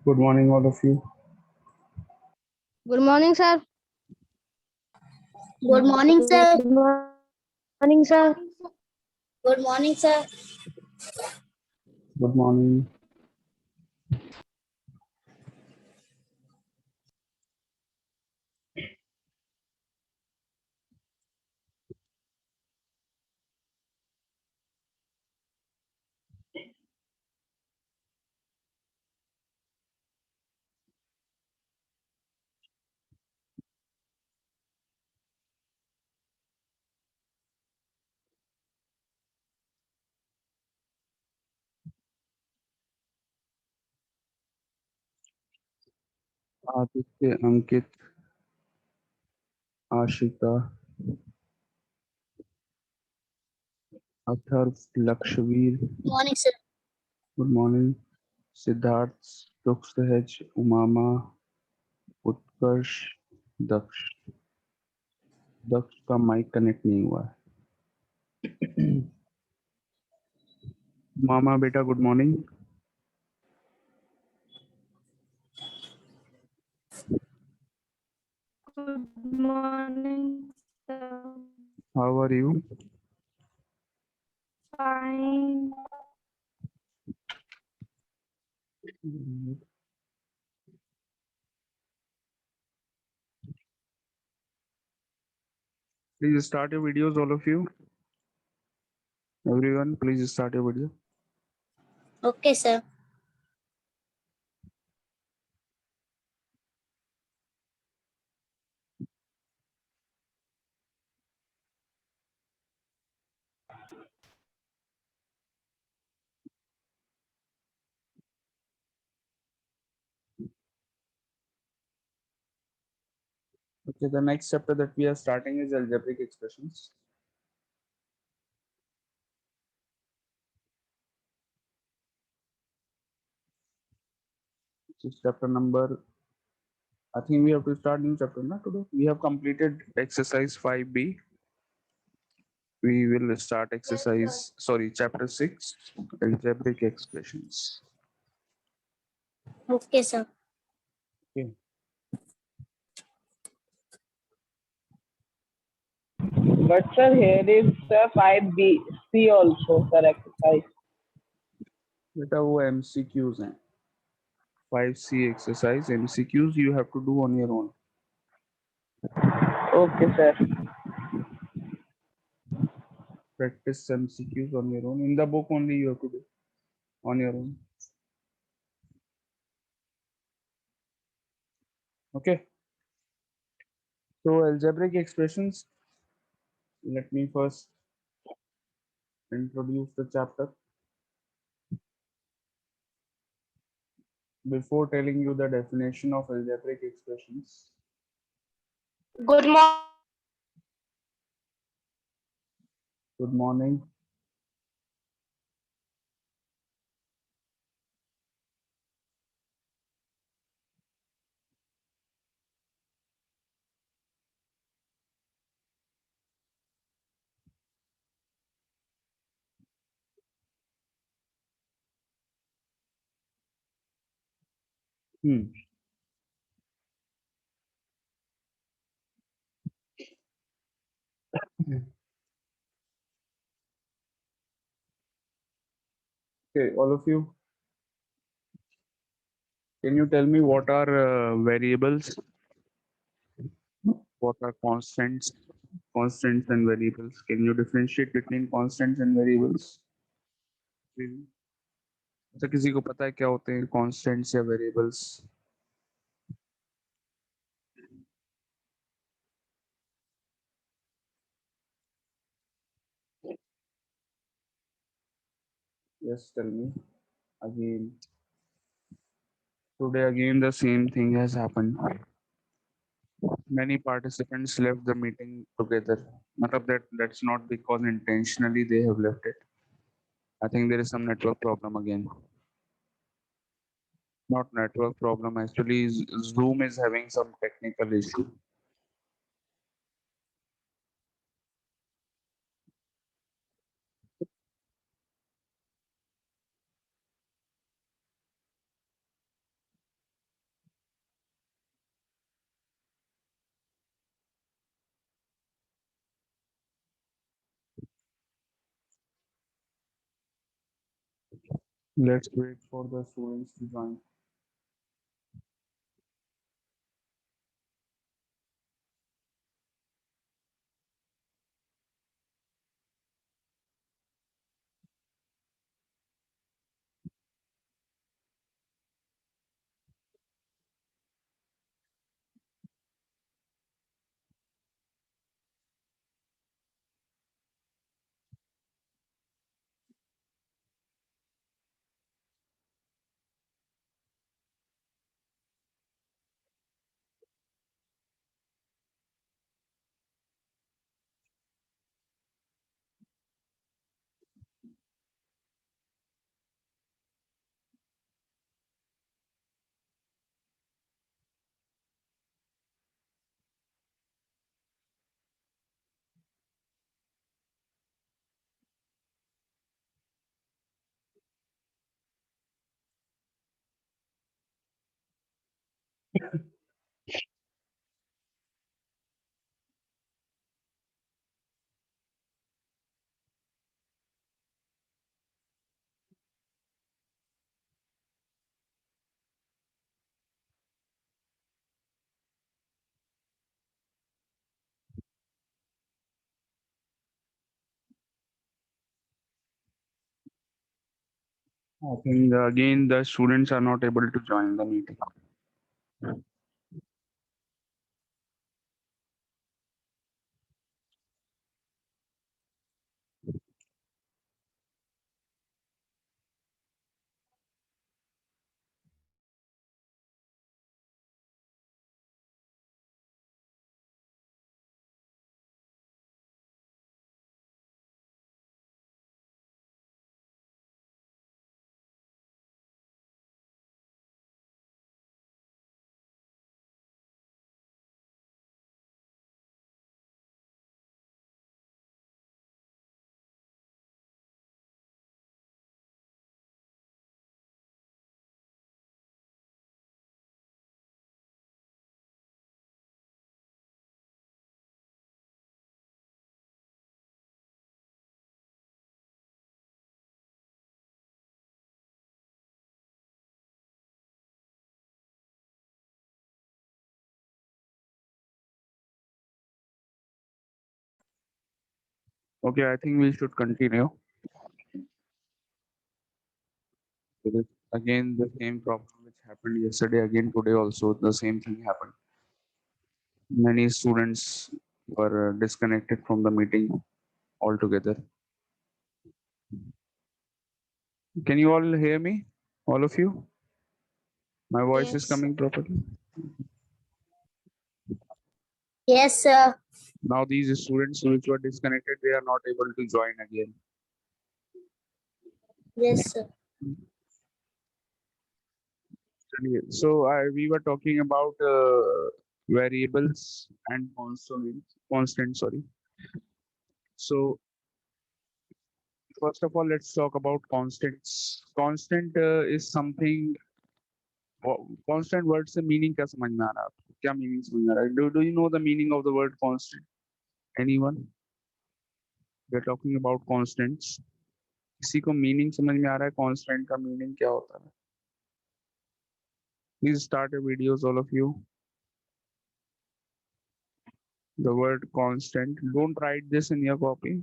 Good morning, all of you. Good morning, sir. Good morning, sir. Good morning, sir. Good morning, sir. Good morning. Aditya, Ankit, Ashika, Atharv, Lakshvir. Morning, sir. Good morning. Siddharth, सुख सहज, Umama, उत्कर्ष, दक्ष. दक्ष का mic connect नहीं हुआ है. मामा बेटा good morning. Good morning, sir. How are you? Fine. Please start your videos, all of you. Everyone, please start your video. Okay, sir. Okay, the next chapter that we are starting is algebraic expressions. This is chapter number, I think we have to start new chapter now today. We have completed exercise 5B. We will start chapter 6, algebraic expressions. Okay, sir. Okay. But sir, here is 5B, C also, sir, exercise. बेटा वो MCQs हैं. 5C exercise MCQs you have to do on your own. Okay, sir. Practice MCQs on your own. In the book only you have to do on your own. Okay. So algebraic expressions. Let me first introduce the chapter. Before telling you the definition of algebraic expressions, Good morning. good morning. Okay, all of you, can you tell me what are variables? What are constants? Constants and variables. Can you differentiate between constants and variables? तो किसी को पता है क्या होते हैं constants या variables? Yes, tell me. Again, today again the same thing has happened. Many participants left the meeting together. Matlab that's not because intentionally they have left it. I think there is some network problem again. Not network problem, actually Zoom is having some technical issue. Let's wait for the students to join. I think again the students are not able to join the meeting. Okay, I think we should continue. It is again the same problem which happened yesterday. Again today also the same thing happened. Many students were disconnected from the meeting altogether. Can you all hear me? All of you? My voice is Yes. coming properly. Yes, sir. Now these students which were disconnected, they are not able to join again. Yes, sir. So we were talking about variables and constant. Sorry. So first of all, let's talk about constants. Constant is something. Constant word से meaning क्या समझ में आ रहा है आपको? क्या meaning समझ में आ रहा है? Do you know the meaning of the word constant? Anyone? We are talking about constants. किसी को meaning समझ में आ रहा है? Constant का meaning क्या होता है? Please start your videos, all of you. The word constant. Don't write this in your copy.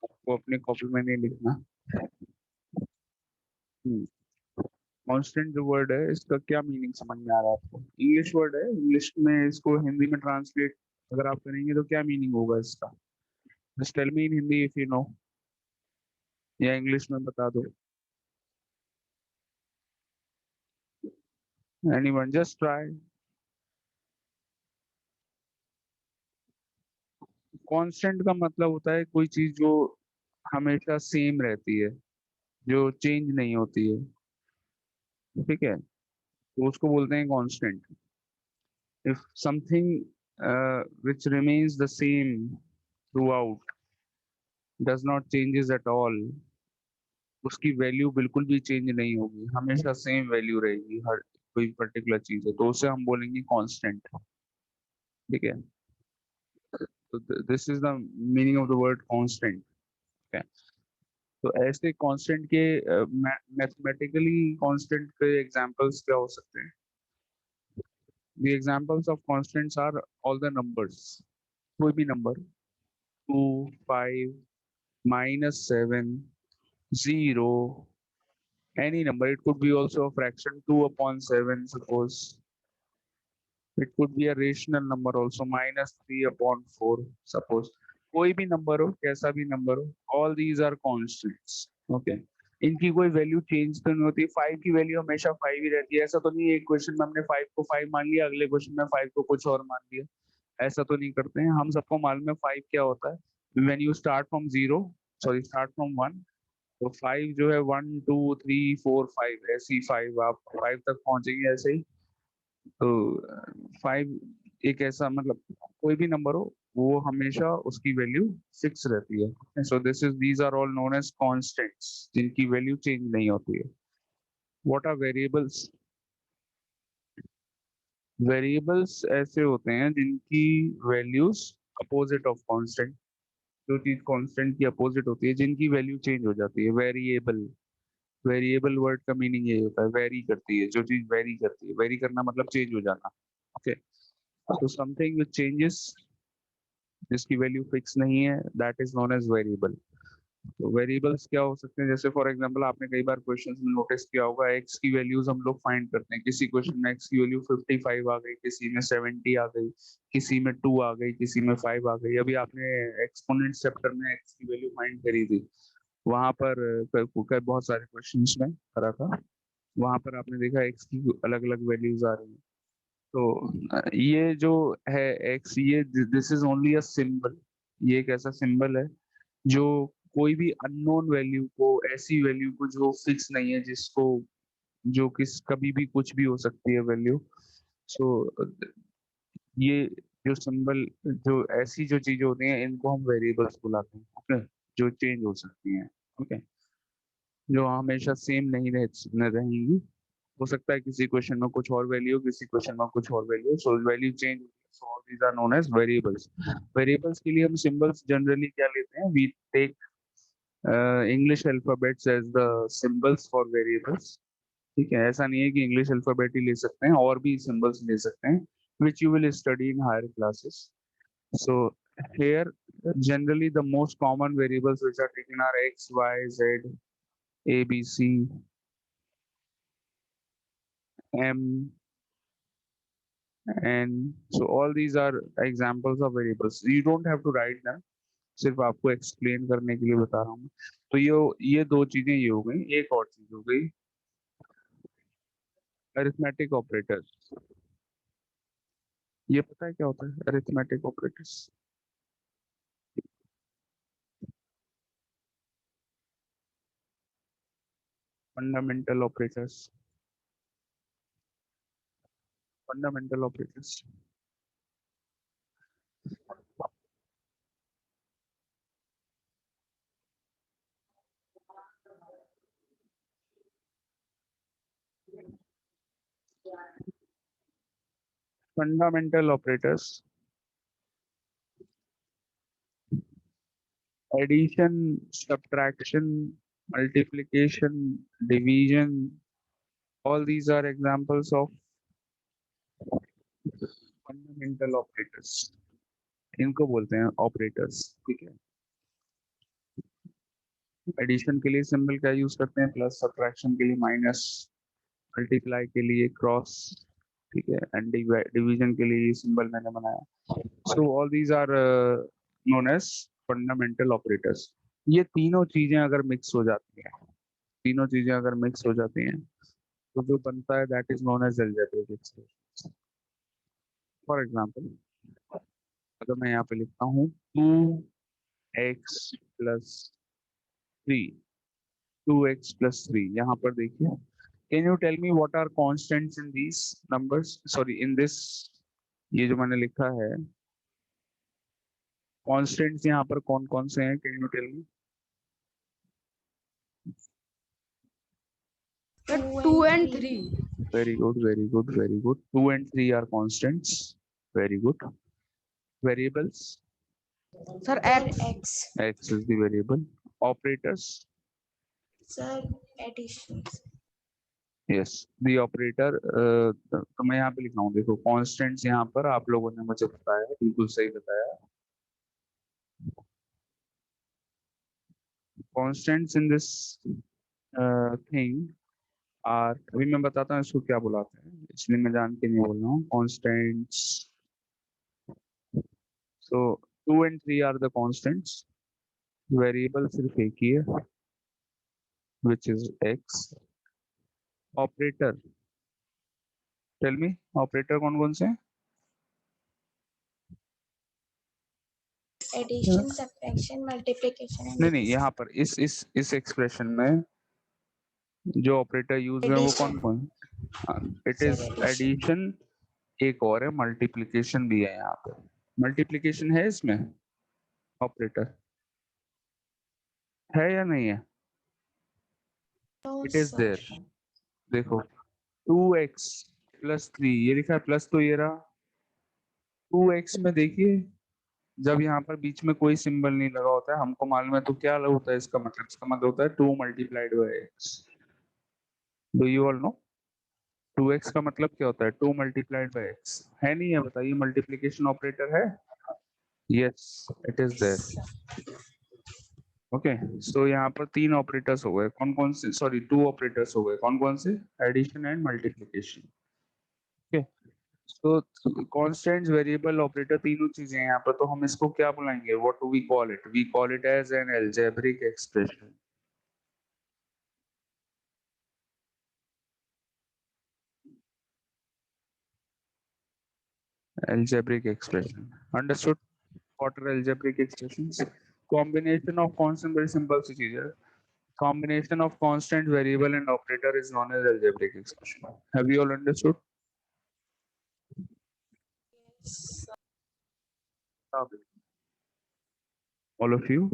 आपको अपने कॉपी में नहीं लिखना. कांस्टेंट जो वर्ड है इसका क्या मीनिंग समझ में आ रहा है आपको? इंग्लिश वर्ड है. इंग्लिश में इसको हिंदी में ट्रांसलेट अगर आप करेंगे तो क्या मीनिंग होगा इसका? Just tell me in Hindi if you know, या इंग्लिश में बता दो. Anyone just try. कांस्टेंट का मतलब होता है कोई चीज जो हमेशा सेम रहती है, जो चेंज नहीं होती है. ठीक है, तो उसको बोलते हैं constant. If something which remains the same throughout, does not changes at all, उसकी वैल्यू बिल्कुल भी चेंज नहीं होगी, हमेशा सेम वैल्यू रहेगी हर कोई पर्टिकुलर चीज है, तो उसे हम बोलेंगे कांस्टेंट. ठीक है, तो this is the meaning of the word constant. तो ऐसे कांस्टेंट के मैथमेटिकली कांस्टेंट के एग्जांपल्स क्या हो सकते हैं? The examples of constants are all the numbers. कोई भी number 2, 5, -7, 0, any number. It could be also a fraction 2/7, suppose. It could be a rational number also, -3/4, suppose. कोई भी नंबर हो, कैसा भी नंबर हो, all these are constants. Okay. इनकी कोई वैल्यू चेंज तो नहीं होती। 5 की वैल्यू हमेशा 5 ही रहती है। ऐसा तो नहीं है एक क्वेश्चन में हमने 5 को 5 मान लिया, अगले क्वेश्चन में 5 को कुछ और मान लिया। ऐसा तो नहीं करते हैं। हम सबको मालूम है 5 क्या होता है। When you start from 0, sorry start from 1, तो 5 जो है 1 2 3 4 5, ऐसे ही 5 आप 5 तक पहुंचेंगे ऐसे ही। तो 5 एक ऐसा मतलब कोई भी नंबर हो, वो हमेशा उसकी वैल्यू फिक्स रहती है। So these are all known as constants, जिनकी वैल्यू चेंज नहीं होती है। What are variables? वेरिएबल्स ऐसे होते हैं जिनकी वैल्यूज अपोजिट ऑफ कांस्टेंट, जो चीज कांस्टेंट की अपोजिट होती है, जिनकी वैल्यू चेंज हो जाती है। वेरिएबल, वेरिएबल वर्ड का मीनिंग ये होता है, वेरी करती है, जो चीज वेरी करती है। वेरी करना मतलब चेंज हो जाना। ओके, तो समथिंग विच चेंजेस, जिसकी वैल्यू फिक्स नहीं है, that is known as variable. तो वेरिएबल्स क्या हो सकते हैं? जैसे फॉर एग्जांपल आपने कई बार क्वेश्चंस में नोटिस किया होगा, एक्स की वैल्यूज हम लोग फाइंड करते हैं। किसी क्वेश्चन में एक्स की वैल्यू 55 आ गई, किसी में 70 आ गई, किसी में 2 आ गई, किसी में 5 आ गई। अभी आपने एक्सपोनेंट चैप्टर में एक्स की वैल्यू फाइंड करी थी, वहां पर बहुत सारे क्वेश्चंस में करा था, वहां पर आपने देखा एक्स की अलग अलग वैल्यूज आ रही हैं। तो ये जो है एक्स, ये this is only a symbol. ये एक ऐसा सिंबल है जो कोई भी अननोन वैल्यू को, ऐसी वैल्यू को जो फिक्स नहीं है, जिसको जो किस कभी भी कुछ भी हो सकती है वैल्यू। सो ये जो सिंबल, जो ऐसी जो चीजें होती हैं, इनको हम वेरिएबल्स बुलाते हैं। ओके, जो चेंज हो सकती हैं। ओके, जो हमेशा सेम नहीं रहेंगी। हो सकता है किसी क्वेश्चन में कुछ और वैल्यू, किसी क्वेश्चन में कुछ और value, so value change. So these are known as variables. Variables के लिए हम सिंबल्स जनरली क्या लेते हैं? We take English alphabets as the symbols for variables. ठीक है, ऐसा नहीं है कि इंग्लिश अल्फाबेट ही ले सकते हैं, और भी सिंबल्स ले सकते हैं, which you will study in higher classes. So here generally the most common variables which are taken are x, y, z, a, b, c, m, and so all these are examples of variables. You don't have to write them, सिर्फ आपको explain करने के लिए बता रहा हूँ। तो ये दो चीजें ये हो गई। एक और चीज हो गई अरिथमेटिक ऑपरेटर्स। ये पता है क्या होता है arithmetic operators? Fundamental operators, fundamental operators. Fundamental operators addition, subtraction, multiplication, division, all these are examples of fundamental operators. इनको बोलते हैं ऑपरेटर्स। ठीक है, एडिशन के लिए सिंबल क्या यूज करते हैं? प्लस। सब्ट्रैक्शन के लिए माइनस। मल्टीप्लाई के लिए क्रॉस। ठीक है, एंड डिवीजन के लिए ये सिंबल मैंने बनाया। So all these are known as fundamental operators. ये तीनों चीजें अगर मिक्स हो जाती हैं, तीनों चीजें अगर मिक्स हो जाती हैं, तो जो बनता है that is known as algebraic expression. For example, अगर मैं यहाँ पे लिखता हूँ 2x प्लस 3, 2x प्लस 3, यहाँ पर देखिए, can you tell me what are constants in these numbers, sorry in this, ये जो मैंने लिखा है कांस्टेंट्स, यहाँ पर कौन कौन से हैं? Can you tell me? 2 and 3. Very good, very good, very good. 2 and 3 are constants. Very good. Variables? Sir, X. X. X is the variable. Operators? Sir, addition. Yes the operator. तो मैं यहाँ पे लिख रहा हूँ, देखो कॉन्स्टेंट्स यहाँ पर आप लोगों ने मुझे बताया, बिल्कुल सही बताया। Constants in this thing are, अभी मैं बताता हूँ इसको क्या बुलाते हैं, इसलिए मैं जान के नहीं बोल रहा हूँ। Constants, so 2 and 3 are the constants. Variable सिर्फ एक ही है, which is x. Operator, tell me operator कौन कौन से हैं? Addition, subtraction, multiplication and नहीं नहीं, division. यहाँ पर इस एक्सप्रेशन में जो ऑपरेटर यूज हुए हैं वो कौन Addition. कौन? It Sir, is addition. Addition, एक और है मल्टीप्लिकेशन भी है यहाँ पे। मल्टीप्लिकेशन है इसमें ऑपरेटर, है या नहीं है? No, it is sir. There, देखो 2x प्लस 3 ये लिखा है, प्लस तो ये रहा। 2x में देखिए, जब यहाँ पर बीच में कोई सिंबल नहीं लगा होता है, हमको मालूम है, तो क्या होता है इसका मतलब? इसका मतलब होता है 2 multiplied by x. Do you all know 2x का मतलब क्या होता है? 2 मल्टीप्लाइड बाई एक्स है, नहीं है? बताइए, मल्टीप्लिकेशन ऑपरेटर है? Yes, it is there. Okay, so यहाँ पर 3 ऑपरेटर्स हो गए, कौन कौन से? सॉरी, 2 ऑपरेटर्स हो गए, कौन कौन से? Addition and multiplication. ओके, तो कांस्टेंट्स, वेरिएबल, ऑपरेटर, तीनों चीजें हैं यहाँ पर, तो हम इसको क्या बुलाएंगे? What do we call it? We call it as an algebraic expression. Algebraic expression. Understood? What are algebraic expressions? Combination of constant, very simple सी चीज है। Combination of constant, variable and operator is known as algebraic expression. Have you all understood? All of you?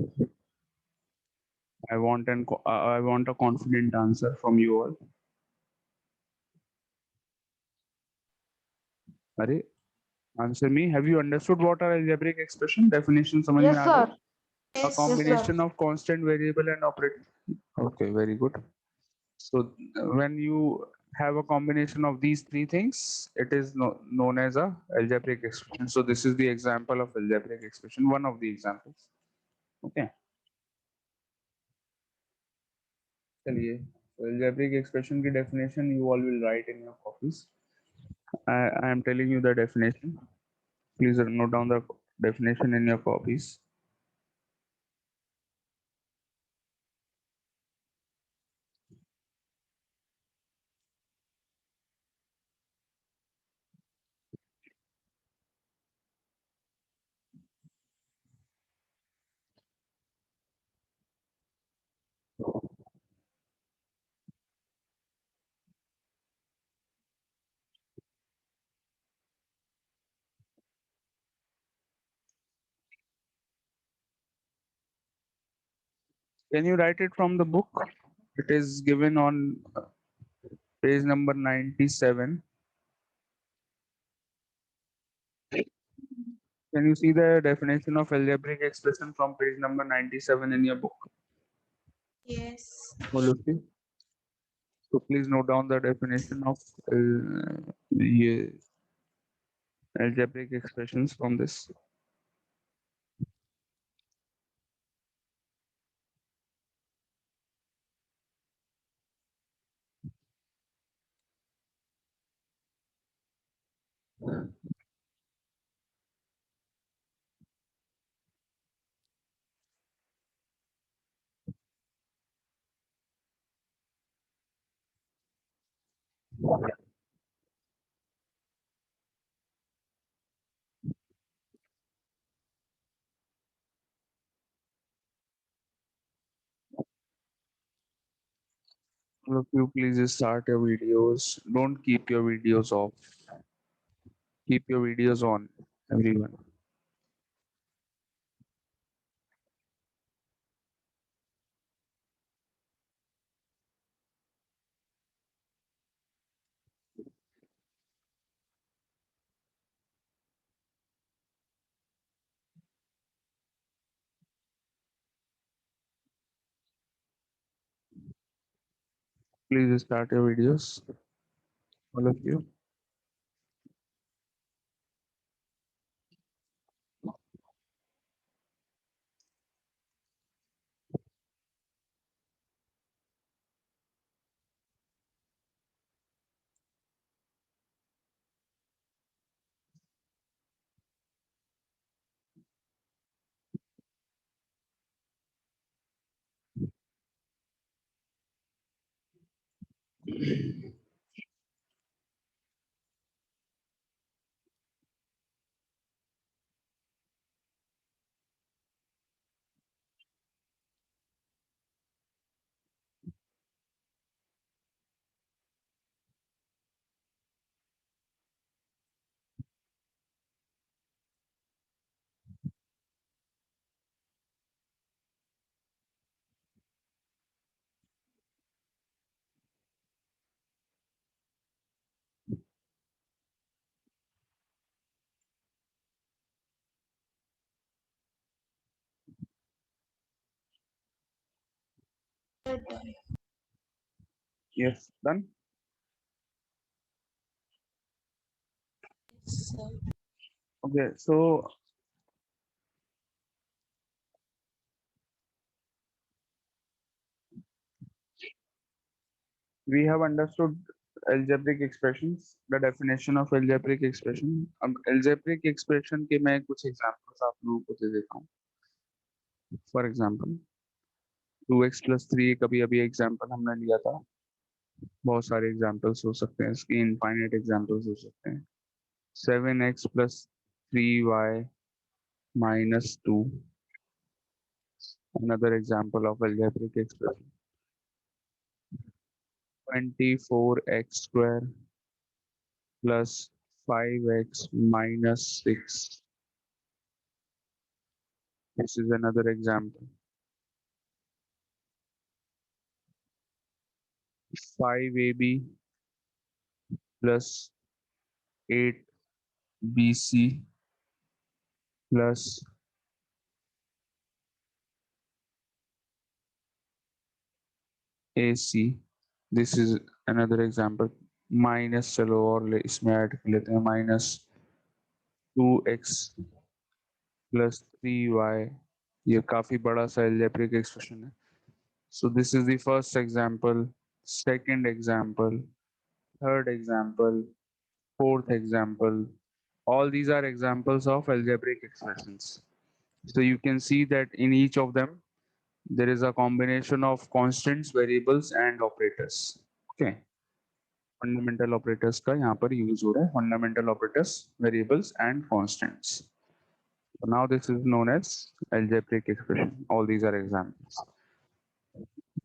I want a confident answer from you all. अरे, answer me. Have you understood what are algebraic expression? Definition समझ में Yes, आ गई? sir. A Yes, combination of constant, variable and operator. Okay, very good. So when you have a combination of these three things, it is known as a algebraic expression. So this is the example of algebraic expression, one of the examples. Okay. चलिए, so algebraic expression की definition you all will write in your copies. I am telling you the definition. Please note down the definition in your copies. Can you write it from the book? It is given on page number 97. Can you see the definition of algebraic expression from page number 97 in your book? yes. All of you. So please note down the definition of ये algebraic expressions from this. All of you, please start your videos. Don't keep your videos off. Keep your videos on, everyone. Please start your videos, all of you. You're done. Yes, done. Yes, sir. Okay, so we have understood algebraic expressions, the definition of algebraic expression. अब algebraic expression के मैं कुछ examples आप लोगों को दे देता हूँ. For example, 2x plus 3 कभी अभी example हमने लिया था. बहुत सारे examples हो सकते हैं इसके, infinite examples हो सकते हैं. 7x plus 3y minus 2, another example of algebraic expression. 24x square plus 5x minus 6. This is another example. 5ab plus 8bc plus ac. This is another example. Minus चलो और इसमें ऐड कर लेते हैं, minus 2x plus 3y. ये काफी बड़ा सा algebraic expression है. So this is the first example, second example, third example, fourth example. All these are examples of algebraic expressions. So you can see that in each of them, there is a combination of constants, variables and operators. Okay. Fundamental operators का यहाँ पर use हो रहा है. Fundamental operators, variables and constants. So now this is known as algebraic expression. All these are examples.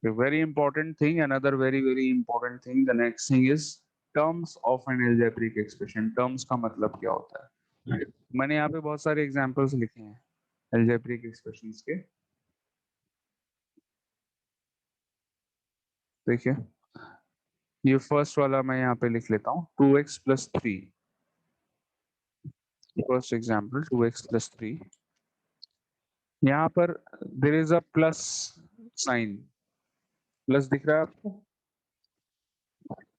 A very important thing, another very important thing, the next thing is terms of an algebraic expression. Terms का मतलब क्या होता है? मैंने यहाँ पे बहुत सारे examples लिखे हैं algebraic expressions के. देखिए, ये फर्स्ट वाला मैं यहाँ पे लिख लेता हूँ, 2x plus 3. First example, 2x plus 3. यहाँ पर there is a plus sign. Plus दिख रहा है आपको?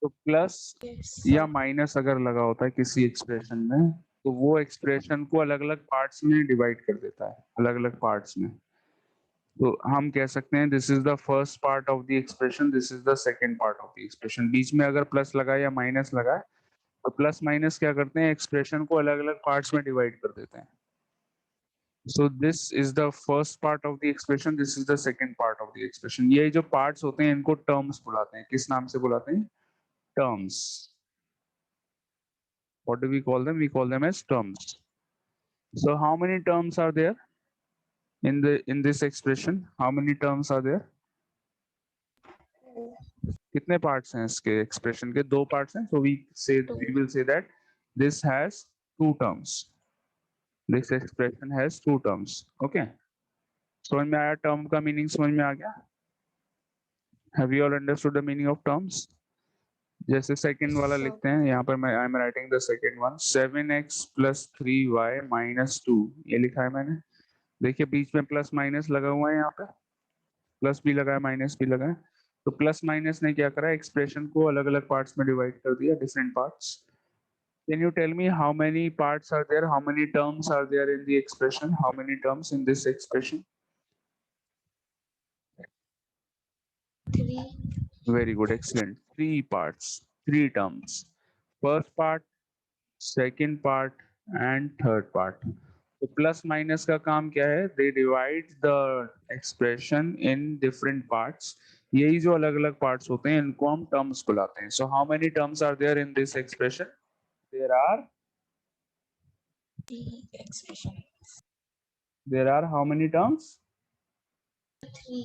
तो प्लस Yes, या sir. माइनस अगर लगा होता है किसी एक्सप्रेशन में, तो वो एक्सप्रेशन को अलग अलग पार्ट्स में डिवाइड कर देता है, अलग अलग पार्ट्स में. तो हम कह सकते हैं this is the first part of the expression, this is the second part of the expression. बीच में अगर प्लस लगा या माइनस लगा, तो प्लस माइनस क्या करते हैं, एक्सप्रेशन को अलग अलग पार्ट्स में डिवाइड कर देते हैं. So this is the first part of the expression, this is the second part of the expression. ये जो parts होते हैं इनको terms बुलाते हैं. किस नाम से बुलाते हैं? Terms. What do we call them? We call them as terms. So how many terms are there in this expression? How many terms are there? कितने parts हैं इसके expression के? दो parts हैं. So we will say that this has two terms. This expression has two terms. Okay. समझ में आया? term का meaning समझ में आ गया? Have you all understood the meaning of terms? जैसे सेकंड वाला Sir. लिखते हैं यहाँ पर, मैं I am writing the second one, 7x plus 3y minus 2. ये लिखा है मैंने. देखिए बीच में प्लस माइनस लगा हुआ है, यहाँ पे प्लस भी लगा है माइनस भी लगा है. तो प्लस माइनस ने क्या करा, एक्सप्रेशन को अलग अलग पार्ट्स में डिवाइड कर दिया, different parts. Can you tell me how many parts are there? How many terms are there in the expression? How many terms in this expression? 3. Very good, excellent. Three parts, three terms. First part, second part, and third part. तो plus minus का काम क्या है? They divide the expression in different parts. यही जो अलग अलग parts होते हैं इनको हम terms बुलाते हैं. So how many terms are there in this expression? There are 3 expression. how many terms? 3.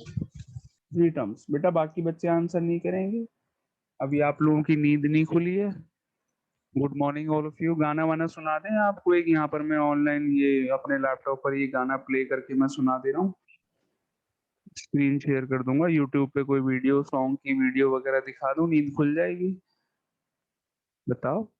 3 terms. बेटा बाकी बच्चे आंसर नहीं करेंगे, अभी आप लोगों की नींद नहीं खुली है. Good morning all of you. गाना वाना सुना दें आपको, एक यहाँ पर मैं ऑनलाइन ये अपने लैपटॉप पर ये गाना प्ले करके मैं सुना दे रहा हूँ. स्क्रीन शेयर कर दूंगा, यूट्यूब पे कोई वीडियो सॉन्ग की वीडियो वगैरह दिखा दूं, नींद खुल जाएगी. बताओ.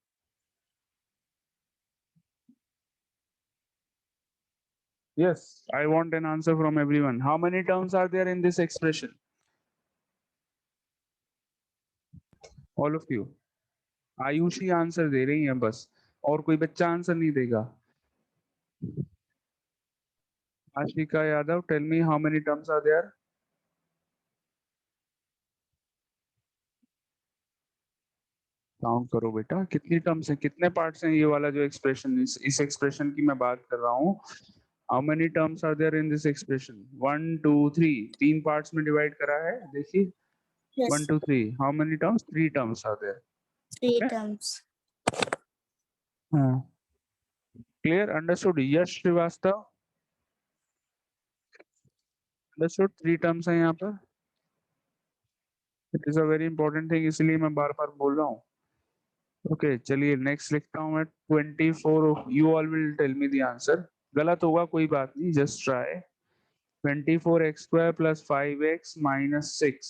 Yes, I want an answer from everyone. How many terms are there in this expression? All of you. Ayushi answer दे रही है बस, और कोई बच्चा आंसर नहीं देगा. Ashika Yadav, tell me how many terms are there? Count करो बेटा, कितनी टर्म्स हैं, कितने पार्ट्स हैं ये वाला जो एक्सप्रेशन, इस एक्सप्रेशन की मैं बात कर रहा हूँ. How many terms are there in this expression? 1 2 3, तीन पार्ट्स में डिवाइड करा है, देखिए. Yes. 1 2 3, how many terms? 3 terms are there. 3 Okay. terms. Clear, understood? Yash Shrivastava, understood? 3 terms हैं यहाँ पर. It is a very important thing, इसलिए मैं बार बार बोल रहा हूँ. ओके चलिए नेक्स्ट लिखता हूँ मैं. 24, you all will tell me the answer. गलत होगा कोई बात नहीं, just try. 24x square plus 5x minus 6.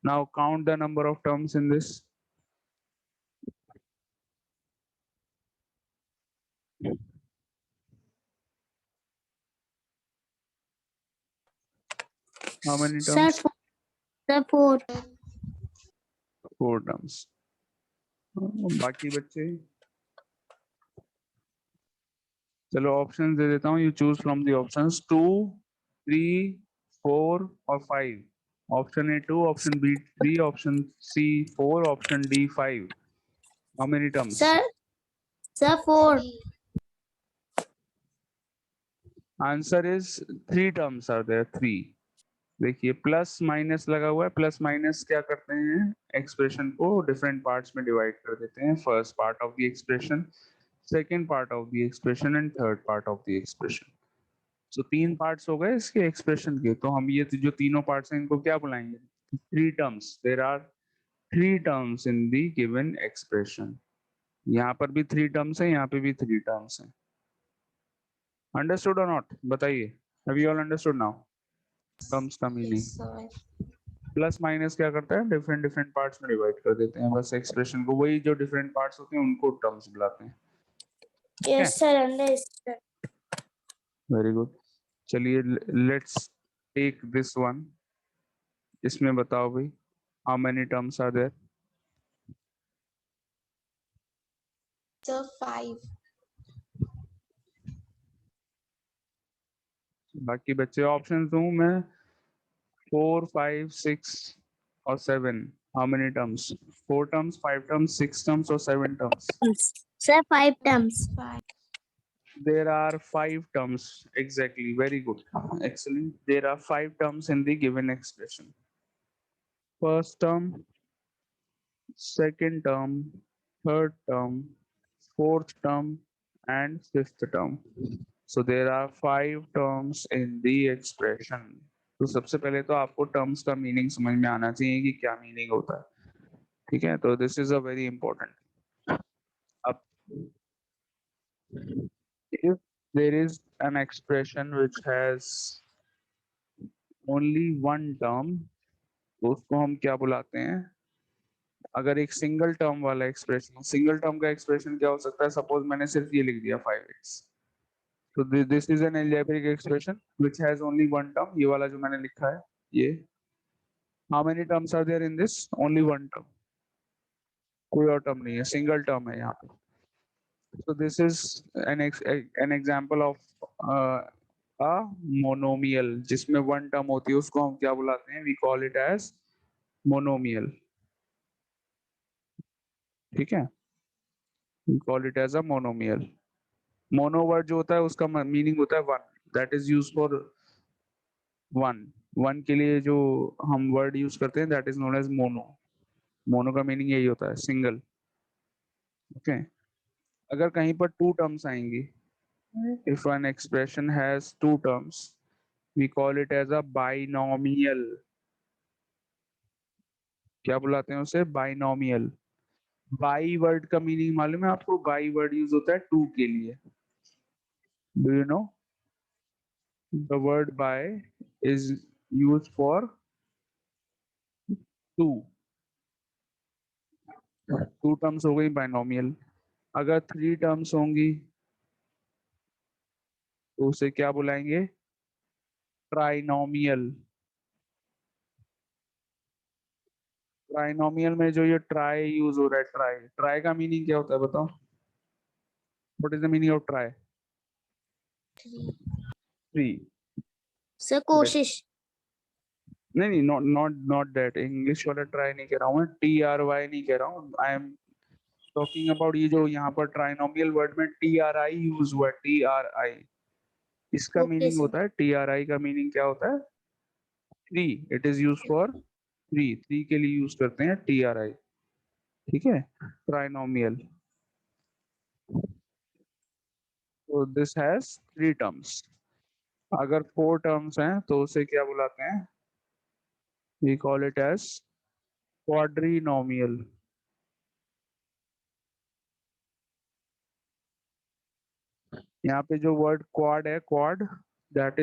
Now count the number of terms in this. How many Sir, terms? 4. 4 terms. बाकी बच्चे, चलो ऑप्शन दे देता हूँ. You choose from the options 2 3 4 और 5. Option A 2, option B 3, option C 4, option D 5. How many terms? Sir, 4. 3. Answer is 3 terms are there. 3. देखिए plus minus लगा हुआ है. प्लस माइनस क्या करते हैं, एक्सप्रेशन को डिफरेंट पार्ट्स में डिवाइड कर देते हैं. First part of the expression, second part of the expression and third part of the expression. So 3 parts हो गए इसके एक्सप्रेशन के. तो हम ये जो तीनों पार्ट्स हैं इनको क्या बुलाएंगे? 3 terms. There are 3 terms in the given expression. यहाँ पर भी 3 टर्म्स हैं, यहाँ पे भी 3 टर्म्स हैं. अंडरस्टूड और नॉट? बताइए. Have you all understood now terms का meaning? Yes, sir. Plus minus क्या करता है, डिफरेंट डिफरेंट पार्ट्स में डिवाइड कर देते हैं बस एक्सप्रेशन को. वही जो डिफरेंट पार्ट्स होते हैं उनको टर्म्स बुलाते हैं. Yes, sir, understood. Very good. चलिए लेट्स टेक दिस वन. इसमें बताओ भाई, how many terms are there? Sir, 5. बाकी बच्चे ऑप्शन दूं मैं? 4 5 6 और 7. How many terms? 4 terms, 5 terms, 6 terms और 7 terms. Sir, 5 terms. 5. There are 5 terms. Exactly. Very good. Excellent. There are 5 terms in the given expression. First term, second term, third term, fourth term, and fifth term. So there are 5 terms in the expression. तो सबसे पहले तो आपको terms का meaning समझ में आना चाहिए कि क्या meaning होता है. ठीक है, तो this is a very important. अब if there is an expression which has only one term, तो उसको हम क्या बुलाते हैं? अगर एक सिंगल टर्म वाला एक्सप्रेशन, सिंगल टर्म का एक्सप्रेशन क्या हो सकता है? सपोज मैंने सिर्फ ये लिख दिया 5x, तो this is an algebraic expression which has only one term. ये वाला जो मैंने लिखा है ये, how many terms are there in this? Only one term, कोई और टर्म नहीं है, सिंगल टर्म है यहाँ पे. So this is an example of a monomial जिसमें वन टर्म होती है, उसको हम क्या बुलाते हैं? We call it as monomial. ठीक है, we call it as a monomial. Mono word जो होता है उसका मीनिंग होता है one, that is use for one. One के लिए जो हम वर्ड यूज करते हैं that is known as mono. Mono का मीनिंग यही होता है, सिंगल. ओके. अगर कहीं पर टू टर्म्स आएंगी, if an expression has two terms, we call it as a binomial. क्या बुलाते हैं उसे? बाइनोमियल. बाई वर्ड का मीनिंग मालूम है आपको? बाई वर्ड यूज होता है टू के लिए. Do you know? The word bi is use for two. Two terms हो गई बाइनोमियल. अगर थ्री टर्म्स होंगी तो उसे क्या बुलाएंगे? ट्राइनोमियल. ट्राइनोमियल में जो ये ट्राई यूज हो रहा है, ट्राई, ट्राई का मीनिंग क्या होता है बताओ? What is the meaning of try? 3. Three. Sir कोशिश. नहीं नहीं, not not not that. English वाला ट्राई नहीं कह रहा हूँ मैं, TRY नहीं कह रहा हूँ. आई एम टॉकिंग अबाउट ये जो यहाँ पर ट्राइनोमियल वर्ड में TRI यूज हुआ है, TRI. इसका ओके मीनिंग सर. होता है, TRI का मीनिंग क्या होता है? Three. It is use for three. Three के लिए यूज करते हैं TRI. ठीक है, ट्राइनोमियल. तो दिस हैज थ्री टर्म्स. अगर फोर टर्म्स हैं तो उसे क्या बुलाते हैं? We call it as quadrinomial. यहाँ पे जो वर्ड क्वाड है, quad, that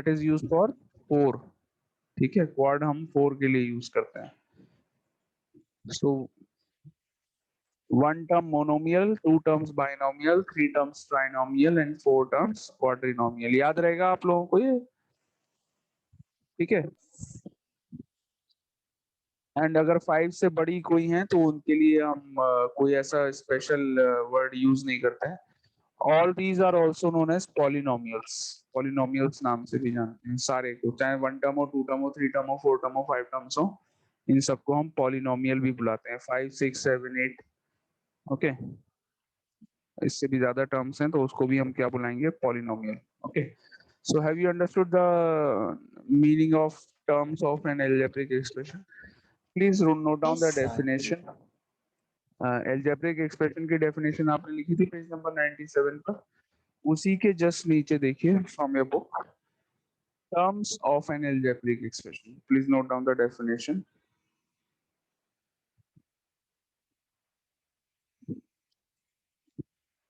is use for four. ठीक है, क्वाड हम फोर के लिए यूज करते हैं. So one term monomial, two terms binomial, three terms trinomial and four terms quadrinomial. याद रहेगा आप लोगों को ये? ठीक है. एंड अगर फाइव से बड़ी कोई है तो उनके लिए हम कोई ऐसा स्पेशल वर्ड यूज नहीं करते हैं. All these are also known as polynomials. Polynomials नाम से भी जानते हैं सारे को, चाहे वन टर्म हो, टू टर्म हो, थ्री टर्म हो, फोर टर्म हो, फाइव टर्म्स हो. इन सबको हम पॉलिनोमियल भी बुलाते हैं. Five, six, seven, eight. Okay. इससे भी ज्यादा टर्म्स हैं तो उसको भी हम क्या बुलाएंगे? Polynomial. Okay. So have you understood the meaning of terms of an algebraic expression? Please note down Yes, the sir. Definition. Algebraic expression की डेफिनेशन आपने लिखी थी पेज नंबर 97 पर. उसी के जस्ट नीचे देखिए, from your book, terms of an algebraic expression. Please note down the definition.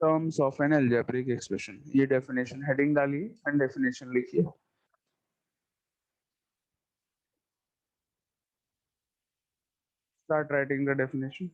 Terms of an algebraic expression, ये डेफिनेशन हेडिंग डालिए एंड डेफिनेशन लिखिए. Start writing the definition.